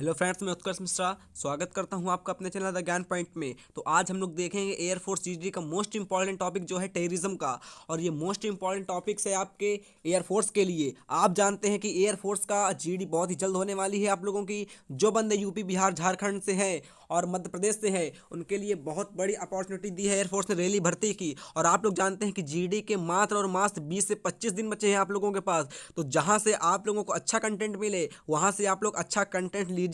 Hello friends, मैं उत्कर्ष मिश्रा स्वागत करता हूं आपका अपने चैनल द ज्ञान पॉइंट में। तो आज हम लोग देखेंगे एयरफोर्स जीडी का मोस्ट इंपॉर्टेंट टॉपिक जो है टेररिज्म का। और ये मोस्ट इंपॉर्टेंट टॉपिक्स है आपके एयरफोर्स के लिए। आप जानते हैं कि एयरफोर्स का जीडी बहुत ही जल्द होने वाली है। आप लोगों की जो बंदे यूपी, बिहार, झारखंड से हैं और मध्य प्रदेश से हैं, उनके लिए बहुत बड़ी अपॉर्चुनिटी दी है एयरफोर्स ने रैली भर्ती की। और आप लोग जानते हैं कि जीडी के मात्र और मात्र 20 से 25 दिन बचे हैं आप लोगों के पास। तो जहां से आप लोगों को अच्छा कंटेंट मिले वहां से आप लोग अच्छा कंटेंट लीजिए।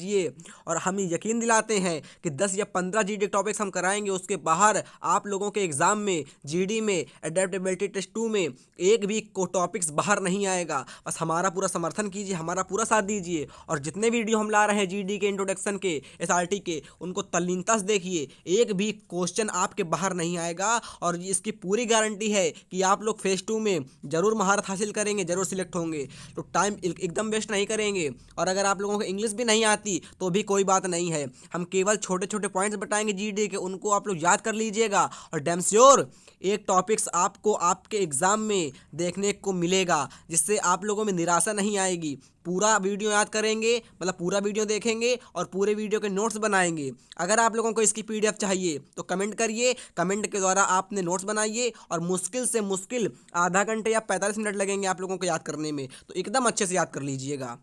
और हम यकीन दिलाते हैं कि 10 या 15 जीडी टॉपिक्स हम कराएंगे, उसके बाहर आप लोगों के एग्जाम में जीडी में एडेप्टेबिलिटी टेस्ट 2 में एक भी को टॉपिक्स बाहर नहीं आएगा। बस हमारा पूरा समर्थन कीजिए, हमारा पूरा साथ दीजिए। और जितने वीडियो हम ला रहे हैं जीडी के इंट्रोडक्शन के, एसआरटी के, उनको तल्लीनता से देखिए। एक भी क्वेश्चन आपके बाहर नहीं आएगा। और इसकी पूरी गारंटी है कि आप लोग फेज 2 में जरूर महारत हासिल करेंगे, जरूर सिलेक्ट होंगे। तो टाइम एकदम वेस्ट नहीं करेंगे। और अगर आप लोगों को इंग्लिश भी नहीं आती तो भी कोई बात नहीं है, हम केवल छोटे छोटे पॉइंट्स बताएंगे जीडी के, उनको आप लोग याद कर लीजिएगा। और डैम श्योर एक टॉपिक्स आपको आपके एग्जाम में देखने को मिलेगा, जिससे आप लोगों में निराशा नहीं आएगी। पूरा वीडियो याद करेंगे, मतलब पूरा वीडियो देखेंगे और पूरे वीडियो के नोट्स बनाएंगे। अगर आप लोगों को इसकी पीडीएफ चाहिए तो कमेंट करिए, कमेंट के द्वारा आपने नोट्स बनाइए। और मुश्किल से मुश्किल आधा घंटे या 45 मिनट लगेंगे आप लोगों को याद करने में, तो एकदम अच्छे से याद कर लीजिएगा।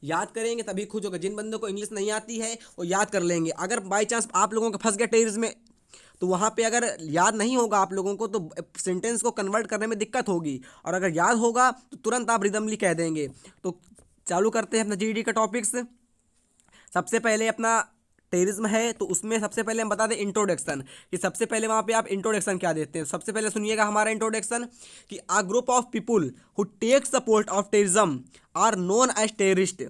याद करेंगे तभी खुश होगा। जिन बंदों को इंग्लिश नहीं आती है वो याद कर लेंगे। अगर बाई चांस आप लोगों का फंस गया टेररिज्म में, तो वहाँ पे अगर याद नहीं होगा आप लोगों को तो सेंटेंस को कन्वर्ट करने में दिक्कत होगी। और अगर याद होगा तो तुरंत आप रिदमली कह देंगे। तो चालू करते हैं अपना जीडी का टॉपिक्स। सबसे पहले अपना टेररिज्म है, तो उसमें सबसे पहले हम बता दें इंट्रोडक्शन, कि सबसे पहले वहाँ पे आप इंट्रोडक्शन क्या देते हैं। सबसे पहले सुनिएगा हमारा इंट्रोडक्शन, कि a group of people who take support of terrorism are known as terrorist.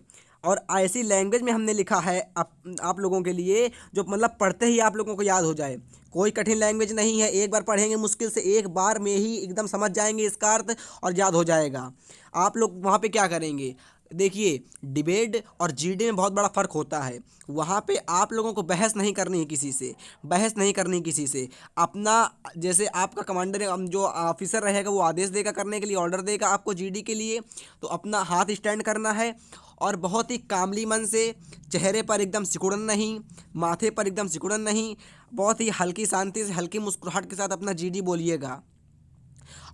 और ऐसी लैंग्वेज में हमने लिखा है आप लोगों के लिए जो मतलब पढ़ते ही आप लोगों को याद हो जाए। कोई कठिन लैंग्वेज नहीं है, एक बार पढ़ेंगे मुश्किल से एक बार में ही एकदम समझ जाएंगे इसका अर्थ और याद हो जाएगा। आप लोग वहाँ पे क्या करेंगे, देखिए डिबेट और जीडी में बहुत बड़ा फ़र्क होता है। वहाँ पे आप लोगों को बहस नहीं करनी है किसी से, बहस नहीं करनी किसी से। अपना जैसे आपका कमांडर जो ऑफिसर रहेगा वो आदेश देगा करने के लिए, ऑर्डर देगा आपको जीडी के लिए, तो अपना हाथ स्टैंड करना है। और बहुत ही कामली मन से, चेहरे पर एकदम सिकुड़न नहीं, माथे पर एकदम सिकुड़न नहीं, बहुत ही हल्की शांति से, हल्की मुस्कुराहट के साथ अपना जीडी बोलिएगा।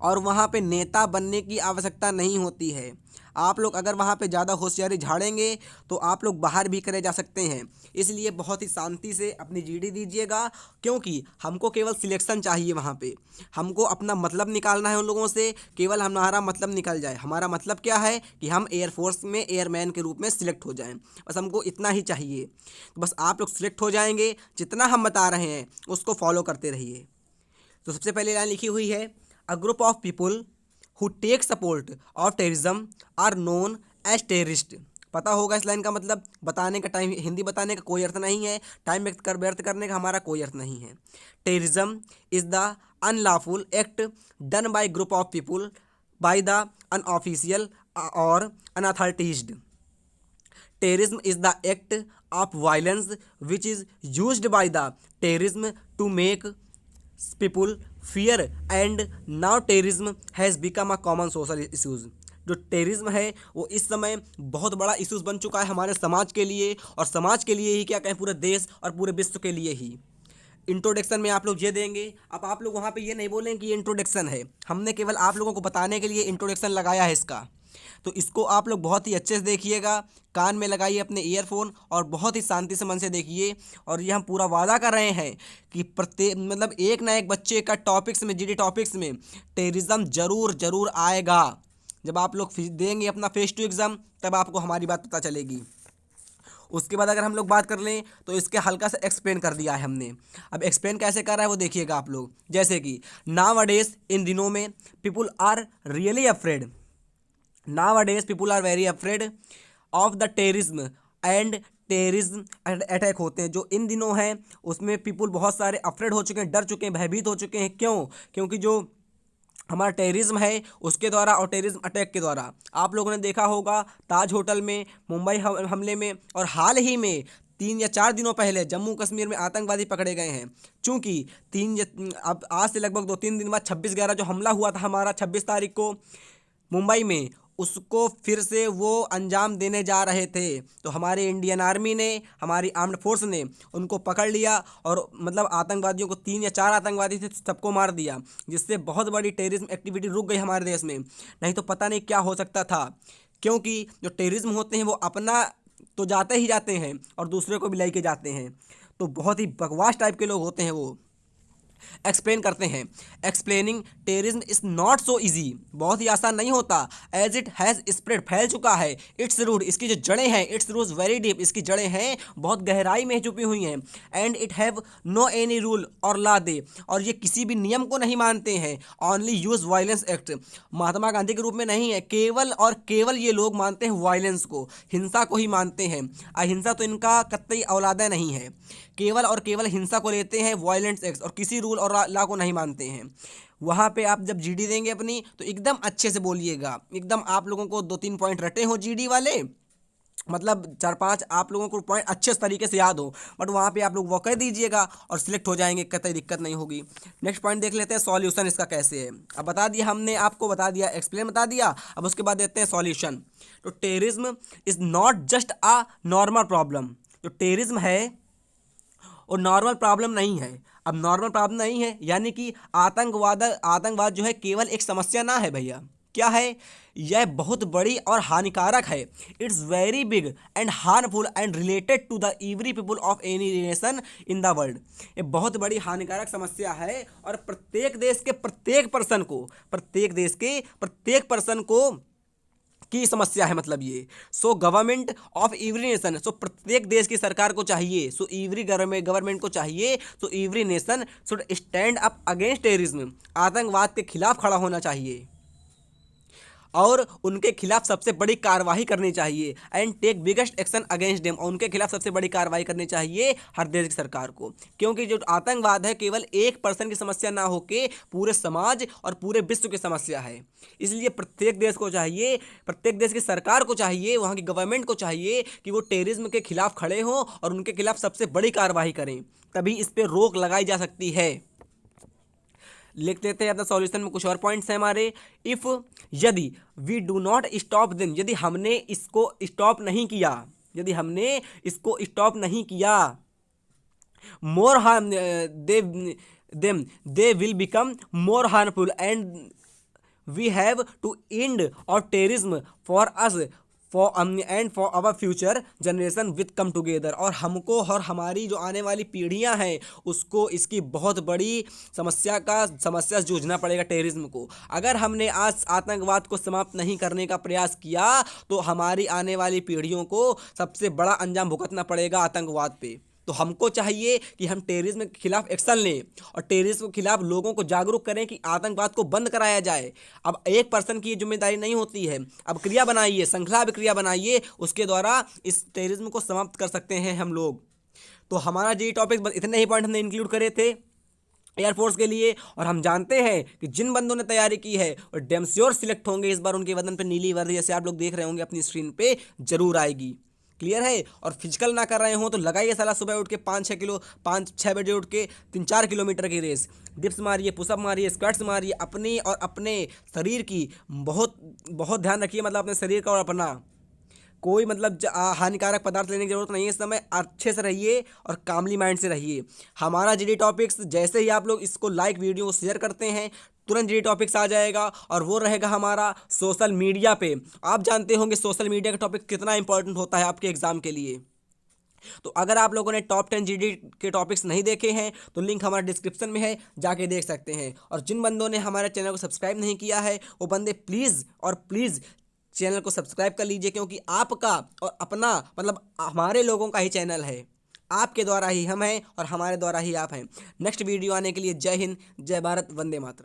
और वहाँ पे नेता बनने की आवश्यकता नहीं होती है। आप लोग अगर वहाँ पे ज़्यादा होशियारी झाड़ेंगे तो आप लोग बाहर भी करे जा सकते हैं। इसलिए बहुत ही शांति से अपनी जीडी दीजिएगा, क्योंकि हमको केवल सिलेक्शन चाहिए। वहाँ पे हमको अपना मतलब निकालना है उन लोगों से, केवल हमारा मतलब निकल जाए। हमारा मतलब क्या है कि हम एयरफोर्स में एयरमैन के रूप में सिलेक्ट हो जाएं, बस हमको इतना ही चाहिए। तो बस आप लोग सिलेक्ट हो जाएंगे, जितना हम बता रहे हैं उसको फॉलो करते रहिए। तो सबसे पहले लाइन लिखी हुई है, a group of people who take support of terrorism are known as terrorist. पता होगा इस लाइन का मतलब। बताने का टाइम, हिंदी बताने का कोई अर्थ नहीं है, टाइम व्यर्थ करने का हमारा कोई अर्थ नहीं है। Terrorism is the unlawful act done by group of people by the unofficial और अनअथॉरिटीज्ड। Terrorism is the act of violence which is used by the terrorism to make people fear, and now terrorism has become a common social issues। जो terrorism है वो इस समय बहुत बड़ा issues बन चुका है हमारे समाज के लिए, और समाज के लिए ही क्या कहें, पूरे देश और पूरे विश्व के लिए ही। इंट्रोडक्शन में आप लोग ये देंगे। अब आप लोग वहाँ पे ये नहीं बोलें कि ये इंट्रोडक्शन है, हमने केवल आप लोगों को बताने के लिए इंट्रोडक्शन लगाया है इसका। तो इसको आप लोग बहुत ही अच्छे से देखिएगा, कान में लगाइए अपने ईयरफोन और बहुत ही शांति से मन से देखिए। और ये हम पूरा वादा कर रहे हैं कि प्रत्येक मतलब एक ना एक बच्चे का टॉपिक्स में, जीडी टॉपिक्स में टेररिज्म जरूर जरूर आएगा। जब आप लोग देंगे अपना फेस 2 एग्ज़ाम तब आपको हमारी बात पता चलेगी। उसके बाद अगर हम लोग बात कर लें तो इसके हल्का सा एक्सप्लेन कर दिया है हमने। अब एक्सप्लेन कैसे कर रहा है वो देखिएगा आप लोग। जैसे कि नाउ-अ-डेज, इन दिनों में, people are really afraid, nowadays people are very afraid of the terrorism and terrorism attack होते हैं जो इन दिनों हैं, उसमें पीपुल बहुत सारे अफ्रेड हो चुके हैं, डर चुके हैं, भयभीत हो चुके हैं। क्यों? क्योंकि जो हमारा टेररिज्म है उसके द्वारा और टेररिज्म अटैक के द्वारा, आप लोगों ने देखा होगा ताज होटल में मुंबई हमले में, और हाल ही में 3 या 4 दिनों पहले जम्मू कश्मीर में आतंकवादी पकड़े गए हैं। चूँकि अब आज से लगभग 2-3 दिन बाद 26/11 जो हमला हुआ था हमारा 26 तारीख को मुंबई में, उसको फिर से वो अंजाम देने जा रहे थे। तो हमारे इंडियन आर्मी ने, हमारी आर्म्ड फोर्स ने उनको पकड़ लिया और मतलब आतंकवादियों को 3 या 4 आतंकवादी थे, सबको मार दिया, जिससे बहुत बड़ी टेररिज्म एक्टिविटी रुक गई हमारे देश में। नहीं तो पता नहीं क्या हो सकता था, क्योंकि जो टेररिज्म होते हैं वो अपना तो जाते ही जाते हैं और दूसरे को भी लेके जाते हैं। तो बहुत ही बकवास टाइप के लोग होते हैं वो। एक्सप्लेन करते हैं। Explaining terrorism is not so easy, बहुत ही आसान नहीं होता। एज इट हैज़ स्प्रेड, फैल चुका है। इट्स रूट, इसकी जो जड़ें हैं, इट्स रूट्स वेरी डीप, इसकी जड़ें हैं बहुत गहराई में छुपी हुई हैं। And it have no any rule और लॉ दे, और ये किसी भी नियम को नहीं मानते हैं। Only use violence act, Mahatma Gandhi के रूप में नहीं है, केवल और केवल ये लोग मानते हैं वायलेंस को, हिंसा को ही मानते हैं। अहिंसा तो इनका कतई औलादा नहीं है, केवल और केवल हिंसा को लेते हैं, वायलेंस एक्ट, और किसी रूल और लॉ को नहीं मानते हैं। वहाँ पे आप जब जीडी देंगे अपनी, तो एकदम अच्छे से बोलिएगा, एकदम आप लोगों को 2-3 पॉइंट रटे हो जीडी वाले, मतलब 4-5 आप लोगों को पॉइंट अच्छे तरीके से याद हो, बट वहाँ पे आप लोग वो कह दीजिएगा और सिलेक्ट हो जाएंगे, कतई दिक्कत नहीं होगी। नेक्स्ट पॉइंट देख लेते हैं, सॉल्यूशन इसका कैसे है। अब बता दिया हमने, आपको बता दिया, एक्सप्लेन बता दिया, अब उसके बाद देते हैं सॉल्यूशन। तो terrorism is not just a normal problem, जो टेररिज्म है और नॉर्मल प्रॉब्लम नहीं है। अब नॉर्मल प्रॉब्लम नहीं है यानी कि आतंकवाद जो है केवल एक समस्या ना है भैया, क्या है, यह बहुत बड़ी और हानिकारक है। It's very big and harmful and related to the every people of any nation in the world. ये बहुत बड़ी हानिकारक समस्या है और प्रत्येक देश के प्रत्येक पर्सन को की समस्या है, मतलब ये। So government of every nation, so प्रत्येक देश की सरकार को चाहिए, सो एवरी गवर्नमेंट को चाहिए, so every nation should stand up against terrorism, आतंकवाद के खिलाफ खड़ा होना चाहिए और उनके खिलाफ सबसे बड़ी कार्रवाई करनी चाहिए। And take biggest action against them, और उनके खिलाफ सबसे बड़ी कार्रवाई करनी चाहिए हर देश की सरकार को, क्योंकि जो आतंकवाद है केवल एक पर्सन की समस्या ना होके पूरे समाज और पूरे विश्व की समस्या है। इसलिए प्रत्येक देश को चाहिए, प्रत्येक देश की सरकार को चाहिए, वहाँ की गवर्नमेंट को चाहिए कि वो टेररिज्म के खिलाफ खड़े हों और उनके खिलाफ सबसे बड़ी कार्रवाई करें, तभी इस पर रोक लगाई जा सकती है। लिख देते हैं अपना सॉल्यूशन में, कुछ और पॉइंट्स हैं हमारे। इफ़, यदि, we do not stop them, यदि हमने इसको स्टॉप नहीं किया, more harm they will become more harmful and we have to end और terrorism for us and for our future generation with come together, और हमको और हमारी जो आने वाली पीढ़ियां हैं उसको इसकी बहुत बड़ी समस्या से जूझना पड़ेगा, टेररिज्म को। अगर हमने आज आतंकवाद को समाप्त नहीं करने का प्रयास किया तो हमारी आने वाली पीढ़ियों को सबसे बड़ा अंजाम भुगतना पड़ेगा आतंकवाद पे। तो हमको चाहिए कि हम टेररिज्म के खिलाफ एक्शन लें और टेररिज्म के खिलाफ लोगों को जागरूक करें कि आतंकवाद को बंद कराया जाए। अब एक पर्सन की ये जिम्मेदारी नहीं होती है, अब क्रिया बनाइए, श्रृंखला क्रिया बनाइए, उसके द्वारा इस टेररिज्म को समाप्त कर सकते हैं हम लोग। तो हमारा ये टॉपिक इतने ही पॉइंट हमने इंक्लूड करे थे एयरफोर्स के लिए, और हम जानते हैं कि जिन बंदों ने तैयारी की है और डैम श्योर सिलेक्ट होंगे इस बार, उनके बदन पर नीली वर्दी जैसे आप लोग देख रहे होंगे अपनी स्क्रीन पे जरूर आएगी। क्लियर है। और फिजिकल ना कर रहे हो तो लगाइए साला सुबह उठ के 5-6 बजे उठ के 3-4 किलोमीटर की रेस, डिप्स मारिए, पुशअप मारिए, स्क्वाट्स मारिए, अपनी और अपने शरीर की बहुत बहुत ध्यान रखिए, मतलब अपने शरीर का और अपना कोई मतलब हानिकारक पदार्थ लेने की जरूरत नहीं है इस समय। अच्छे से रहिए और कामली माइंड से रहिए। हमारा जीडी टॉपिक्स जैसे ही आप लोग इसको लाइक वीडियो को शेयर करते हैं तुरंत जीडी टॉपिक्स आ जाएगा, और वो रहेगा हमारा सोशल मीडिया पे। आप जानते होंगे सोशल मीडिया का टॉपिक कितना इंपॉर्टेंट होता है आपके एग्जाम के लिए। तो अगर आप लोगों ने टॉप 10 जीडी के टॉपिक्स नहीं देखे हैं तो लिंक हमारे डिस्क्रिप्शन में है, जाके देख सकते हैं। और जिन बंदों ने हमारे चैनल को सब्सक्राइब नहीं किया है वो बंदे प्लीज़ चैनल को सब्सक्राइब कर लीजिए, क्योंकि आपका और अपना मतलब हमारे लोगों का ही चैनल है। आपके द्वारा ही हम हैं और हमारे द्वारा ही आप हैं। नेक्स्ट वीडियो आने के लिए जय हिंद, जय भारत, वंदे मातरम।